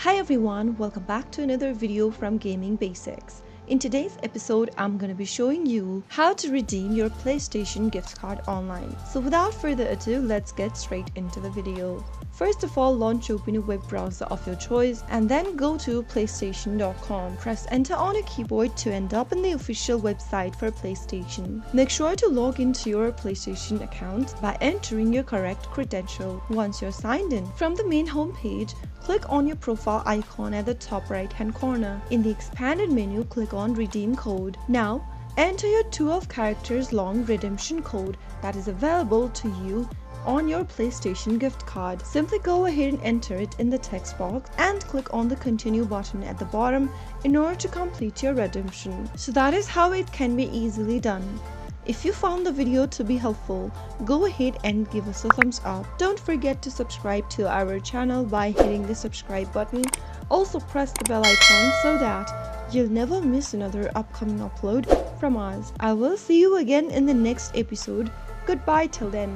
Hi everyone, welcome back to another video from Gaming Basics. In today's episode, I'm going to be showing you how to redeem your PlayStation gift card online. So without further ado, let's get straight into the video. First of all, launch open a web browser of your choice and then go to PlayStation.com. Press enter on your keyboard to end up in the official website for PlayStation. Make sure to log into your PlayStation account by entering your correct credential. Once you're signed in, from the main home page, click on your profile icon at the top right hand corner. In the expanded menu, click on Redeem Code. Now, enter your 12 characters long redemption code that is available to you on your PlayStation gift card. Simply go ahead and enter it in the text box and click on the continue button at the bottom in order to complete your redemption. So that is how it can be easily done. If you found the video to be helpful, go ahead and give us a thumbs up. Don't forget to subscribe to our channel by hitting the subscribe button. Also press the bell icon so that you'll never miss another upcoming upload from us. I will see you again in the next episode. Goodbye till then.